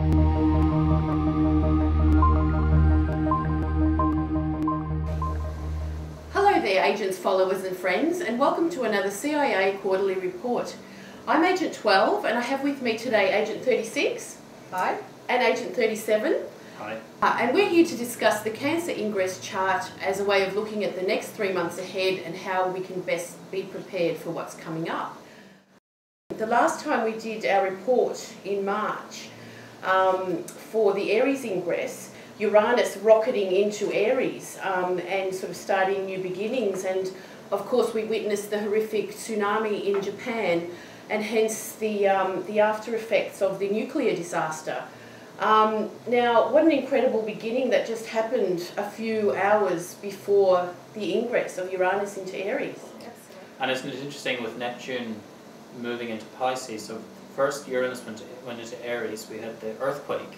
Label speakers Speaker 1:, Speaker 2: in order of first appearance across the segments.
Speaker 1: Hello there, agents, followers and friends, and welcome to another CIA quarterly report. I'm Agent 12 and I have with me today Agent 36.
Speaker 2: Hi.
Speaker 1: And Agent 37.
Speaker 3: Hi.
Speaker 1: And we're here to discuss the Cancer Ingress chart as a way of looking at the next 3 months ahead and how we can best be prepared for what's coming up. The last time we did our report in March for the Aries Ingress, Uranus rocketing into Aries and sort of starting new beginnings, and of course we witnessed the horrific tsunami in Japan and hence the after effects of the nuclear disaster. Now, what an incredible beginning that just happened a few hours before the ingress of Uranus into Aries.
Speaker 3: And isn't it interesting with Neptune moving into Pisces? So first Uranus went into Aries, we had the earthquake,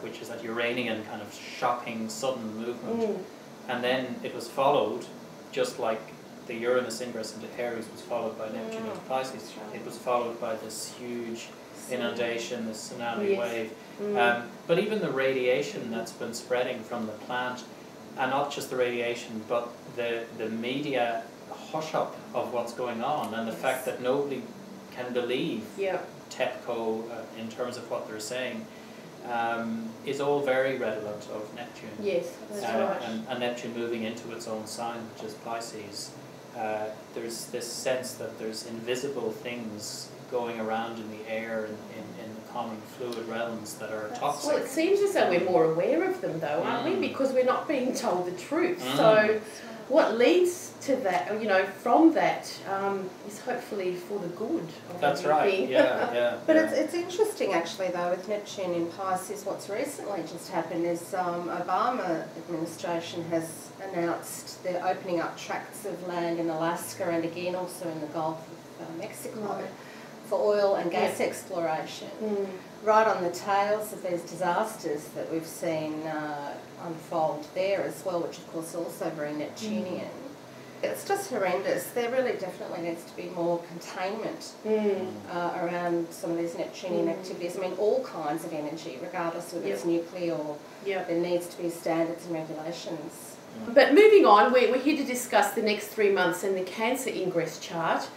Speaker 3: which is that Uranian kind of shocking sudden movement. And then it was followed, just like the Uranus ingress into Aries was followed by Neptune into Pisces, it was followed by this huge inundation, this tsunami wave. But even the radiation that's been spreading from the plant, and not just the radiation, but the media hush-up of what's going on, and the fact that nobody can believe TEPCO in terms of what they're saying, is all very redolent of Neptune.
Speaker 1: Yes, that's right.
Speaker 3: And Neptune moving into its own sign, which is Pisces. There's this sense that there's invisible things going around in the air in the common fluid realms that are toxic.
Speaker 1: Well, it seems as though we're more aware of them though, aren't we? Because we're not being told the truth. So what leads to that, you know, from that is hopefully for the good of
Speaker 3: That's
Speaker 1: everything.
Speaker 3: right, yeah.
Speaker 2: But it's interesting actually though with Neptune in Pisces, what's recently just happened is Obama administration has announced they're opening up tracts of land in Alaska and again also in the Gulf of Mexico for oil and gas exploration. Right on the tails of these disasters that we've seen unfold there as well, which of course are also very Neptunian. It's just horrendous. There really definitely needs to be more containment around some of these Neptunian activities. I mean, all kinds of energy, regardless whether it's nuclear or there needs to be standards and regulations.
Speaker 1: But moving on, we're here to discuss the next 3 months and the Cancer Ingress chart.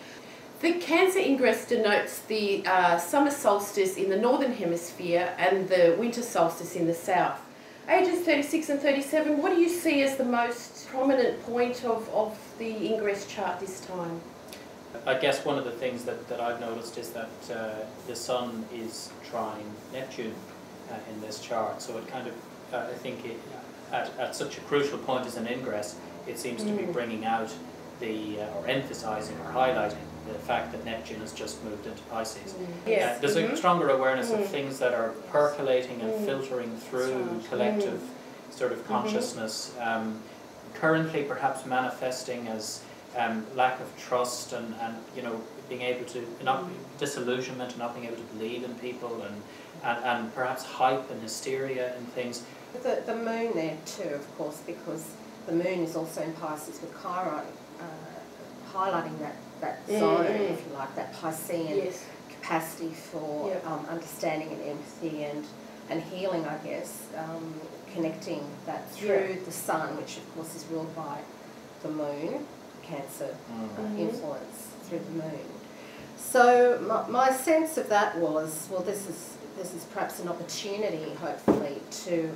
Speaker 1: The Cancer Ingress denotes the summer solstice in the northern hemisphere and the winter solstice in the south. Ages 36 and 37, what do you see as the most prominent point of the Ingress chart this time?
Speaker 3: I guess one of the things that I've noticed is that the Sun is trine Neptune in this chart, so it kind of, I think at such a crucial point as an ingress, it seems to be bringing out or emphasising or highlighting the fact that Neptune has just moved into Pisces. There's a stronger awareness of things that are percolating and filtering through collective sort of consciousness, currently perhaps manifesting as lack of trust and you know, being able to, disillusionment and not being able to believe in people and perhaps hype and hysteria and things.
Speaker 2: The moon there too, of course, because the moon is also in Pisces with Chiron, highlighting that zone, if you like, that Piscean capacity for understanding and empathy and healing, I guess, connecting that through the Sun, which of course is ruled by the moon, Cancer influence through the moon. So my sense of that was, well, this is perhaps an opportunity, hopefully, to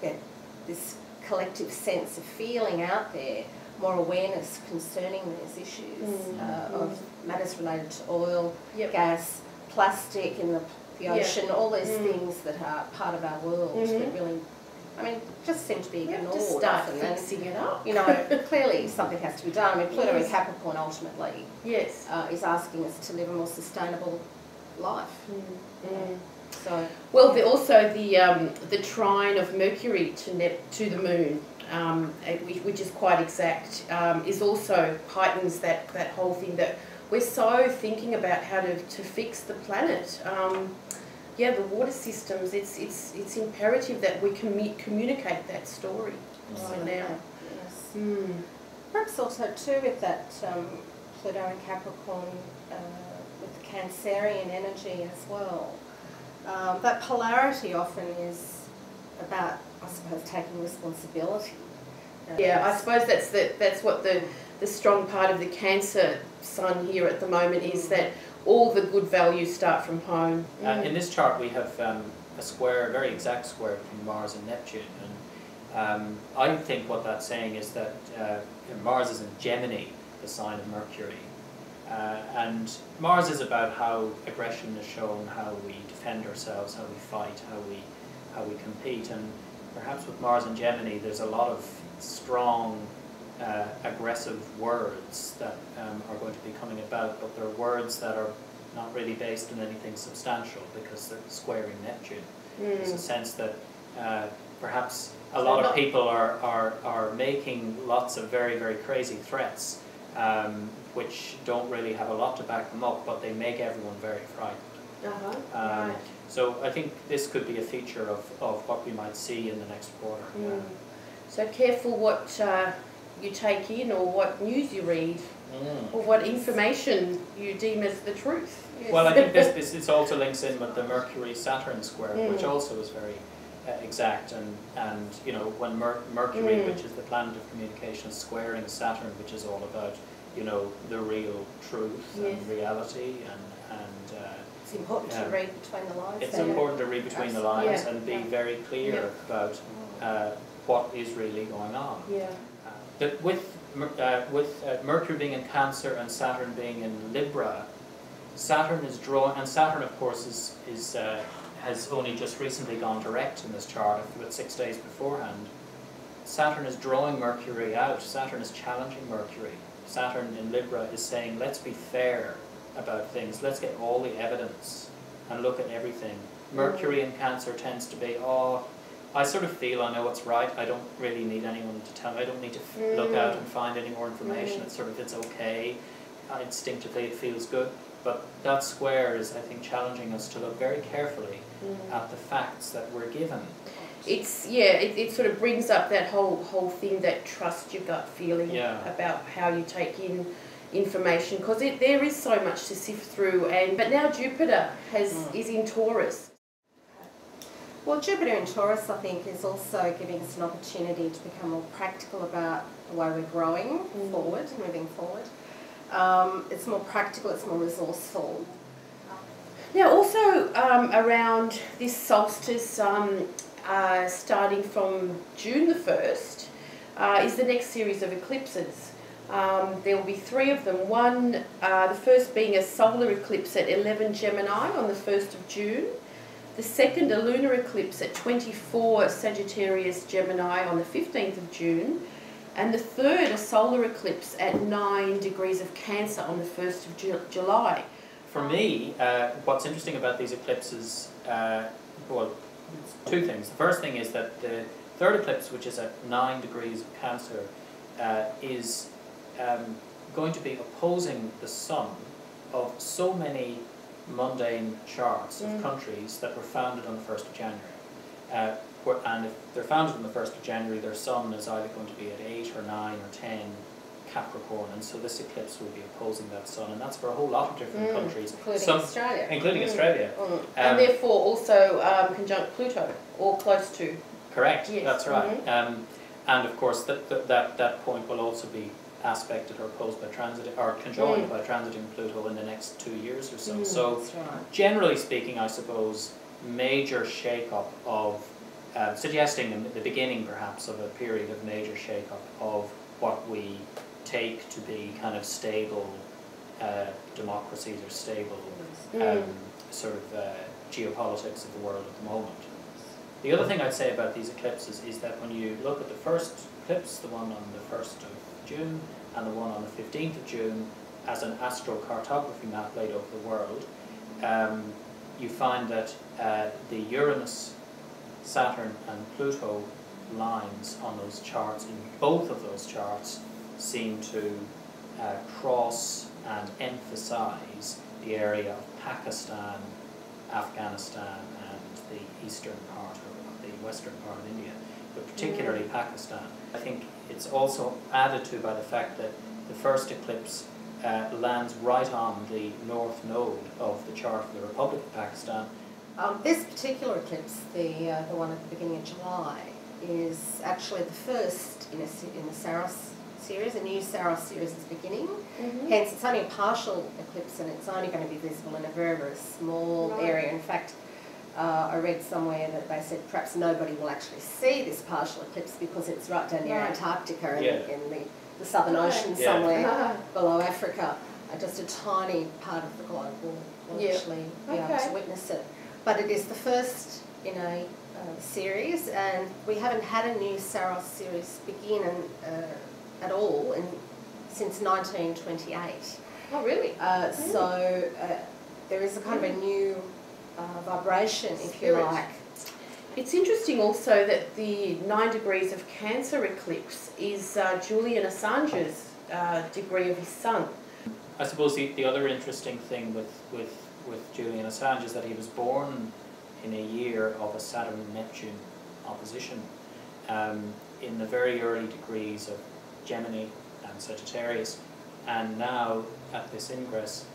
Speaker 2: get this collective sense of feeling out there, more awareness concerning these issues of matters related to oil, gas, plastic in the ocean, all these things that are part of our world that really, I mean, just seem to be ignored.
Speaker 1: To start fixing it up.
Speaker 2: You know, clearly something has to be done. I mean, Pluto in Capricorn ultimately is asking us to live a more sustainable life. So,
Speaker 1: well, also the trine of Mercury to the Moon, which is quite exact, is also heightens that whole thing that we're so thinking about how to fix the planet. The water systems. It's imperative that we communicate that story right now.
Speaker 2: Yes. Perhaps also too with that Pluto and Capricorn with the Cancerian energy as well. that polarity often is about, I suppose, taking responsibility.
Speaker 1: Yeah, I suppose that's what the strong part of the Cancer sun here at the moment is, that all the good values start from home.
Speaker 3: In this chart we have a square, a very exact square between Mars and Neptune, and I think what that's saying is that Mars is in Gemini, the sign of Mercury, and Mars is about how aggression is shown, how we defend ourselves, how we fight, how we compete, and perhaps with Mars and Gemini there's a lot of strong aggressive words that are going to be coming about, but they're words that are not really based in anything substantial because they're squaring Neptune. There's a sense that perhaps a lot of people are making lots of very, very crazy threats which don't really have a lot to back them up, but they make everyone very frightened.
Speaker 1: Right.
Speaker 3: So I think this could be a feature of what we might see in the next quarter.
Speaker 1: So careful what you take in, or what news you read, or what information you deem as the truth.
Speaker 3: Yes. Well, I think this also links in with the Mercury-Saturn square, which also is very exact, and you know, when Mercury, which is the planet of communication, is squaring Saturn, which is all about, you know, the real truth and reality, and
Speaker 2: it's important to read between the lines.
Speaker 3: It's important to read between the lines and be very clear about what is really going on. That with Mercury being in Cancer and Saturn being in Libra, Saturn is drawing, and Saturn of course has only just recently gone direct in this chart, about 6 days beforehand. Saturn is drawing Mercury out. Saturn is challenging Mercury. Saturn in Libra is saying, let's be fair about things, let's get all the evidence and look at everything. Mercury in Cancer tends to be, I sort of feel I know what's right, I don't really need anyone to tell me, I don't need to look out and find any more information, it's sort of, it's okay, instinctively it feels good. But that square is, I think, challenging us to look very carefully at the facts that we're given.
Speaker 1: It sort of brings up that whole thing, that trust your gut feeling about how you take in information, because there is so much to sift through. But now Jupiter is in Taurus.
Speaker 2: Well, Jupiter in Taurus, I think, is also giving us an opportunity to become more practical about the way we're growing forward, moving forward. It's more practical, it's more resourceful.
Speaker 1: Now also around this solstice, starting from June the 1st, is the next series of eclipses. There will be 3 of them. One, the first being a solar eclipse at 11 Gemini on the 1st of June. The second, a lunar eclipse at 24 Sagittarius Gemini on the 15th of June. And the third, a solar eclipse at 9 degrees of Cancer on the 1st of July.
Speaker 3: For me, what's interesting about these eclipses, well, two things. The first thing is that the third eclipse, which is at 9 degrees of Cancer, is going to be opposing the sun of so many mundane charts of countries that were founded on the 1st of January. And if they're founded on the 1st of January, their sun is either going to be at 8 or 9 or 10 Capricorn, and so this eclipse will be opposing that sun, and that's for a whole lot of different countries.
Speaker 2: Including
Speaker 3: Australia.
Speaker 1: And therefore also conjunct Pluto, or close to.
Speaker 3: Correct, that's right. And of course that point will also be aspected or opposed by transit, or conjoined by transiting Pluto in the next 2 years or so. So generally speaking, I suppose, major shake-up of, suggesting the beginning perhaps of a period of major shake-up of what we take to be kind of stable democracies or stable sort of geopolitics of the world at the moment. The other thing I'd say about these eclipses is that when you look at the first eclipse, the one on the 1st of June and the one on the 15th of June, as an astrocartography map laid over the world, you find that the Uranus, Saturn and Pluto lines on those charts, in both of those charts, seem to cross and emphasize the area of Pakistan, Afghanistan and the eastern part or the western part of India, but particularly Pakistan. I think it's also added to by the fact that the first eclipse lands right on the north node of the chart of the Republic of Pakistan,
Speaker 2: This particular eclipse, the one at the beginning of July, is actually the first in the Saros series. A new Saros series is beginning. Hence, it's only a partial eclipse, and it's only going to be visible in a very, very small area. In fact, I read somewhere that they said perhaps nobody will actually see this partial eclipse because it's right down near Antarctica in the Southern Ocean somewhere below Africa. Just a tiny part of the globe will actually be able to witness it. But it is the first in a series, and we haven't had a new Saros series begin at all since 1928.
Speaker 1: Oh, really?
Speaker 2: So there is a kind of a new vibration, if you like.
Speaker 1: It's interesting also that the 9 degrees of Cancer eclipse is Julian Assange's degree of his sun.
Speaker 3: I suppose the other interesting thing with Julian Assange is that he was born in a year of a Saturn-Neptune opposition in the very early degrees of Gemini and Sagittarius, and now at this ingress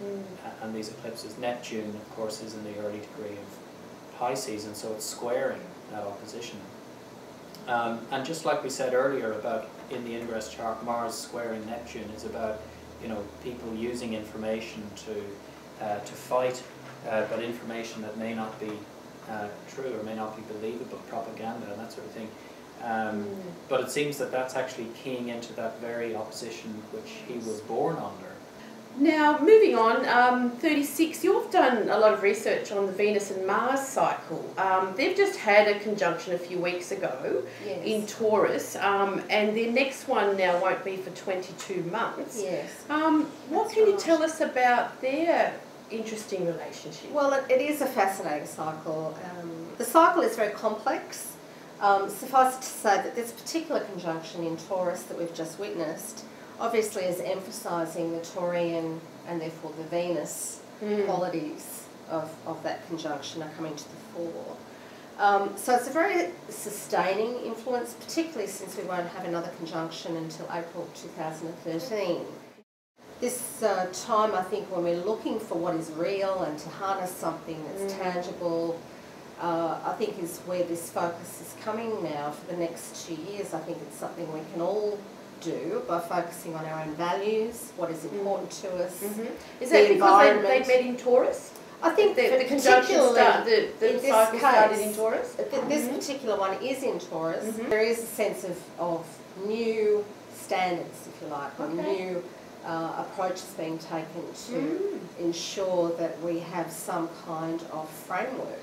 Speaker 3: and these eclipses, Neptune of course is in the early degree of Pisces, and so it's squaring that opposition. And just like we said earlier about in the ingress chart, Mars squaring Neptune is about people using information to fight, but information that may not be true or may not be believable, propaganda and that sort of thing. But it seems that that's actually keying into that very opposition which he was born under.
Speaker 1: Now, moving on, 36, you've done a lot of research on the Venus and Mars cycle. They've just had a conjunction a few weeks ago in Taurus, and their next one now won't be for 22 months.
Speaker 2: Yes.
Speaker 1: What can you tell us about their interesting relationship?
Speaker 2: Well, it is a fascinating cycle. The cycle is very complex. Suffice it to say that this particular conjunction in Taurus that we've just witnessed obviously is emphasising the Taurian and therefore the Venus qualities of that conjunction are coming to the fore. So it's a very sustaining influence, particularly since we won't have another conjunction until April 2013. This time, I think, when we're looking for what is real and to harness something that's tangible, I think is where this focus is coming now for the next 2 years. I think it's something we can all do by focusing on our own values, what is important to us.
Speaker 1: Is that because they met in Taurus?
Speaker 2: I think
Speaker 1: the conjunction the cycle started in Taurus?
Speaker 2: This particular one is in Taurus. There is a sense of new standards, if you like, or new approaches being taken to ensure that we have some kind of framework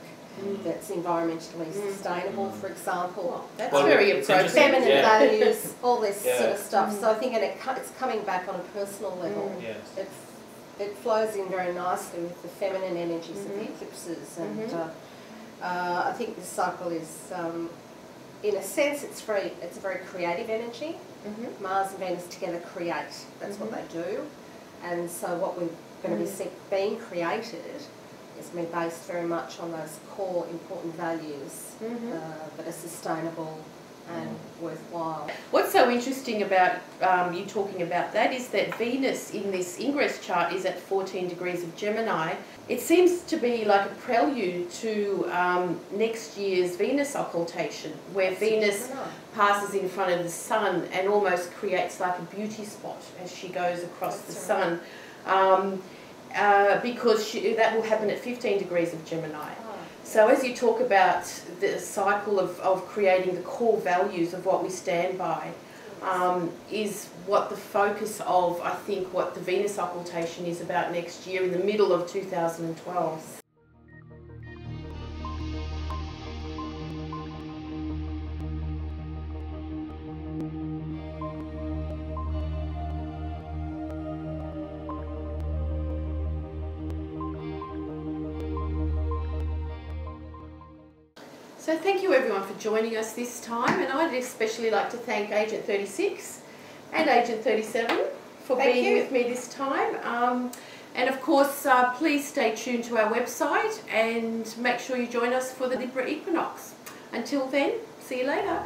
Speaker 2: that's environmentally sustainable, for example.
Speaker 1: That's very appropriate.
Speaker 2: Feminine values, all this sort of stuff. So I think it's coming back on a personal level. It flows in very nicely with the feminine energies of the eclipses, and I think this cycle is, in a sense, it's a very creative energy. Mars and Venus together create. That's what they do, and so what we're going to be being created is going to be based very much on those core important values that are sustainable and worthwhile.
Speaker 1: What's so interesting about you talking about that is that Venus in this ingress chart is at 14 degrees of Gemini. It seems to be like a prelude to next year's Venus occultation, where Venus passes in front of the Sun and almost creates like a beauty spot as she goes across the Sun. Because that will happen at 15 degrees of Gemini. So as you talk about the cycle of creating the core values of what we stand by, is what the focus of, I think, what the Venus occultation is about next year in the middle of 2012. So thank you everyone for joining us this time, and I'd especially like to thank Agent 36 and Agent 37 for being with me this time. And of course, please stay tuned to our website and make sure you join us for the Libra equinox. Until then, see you later.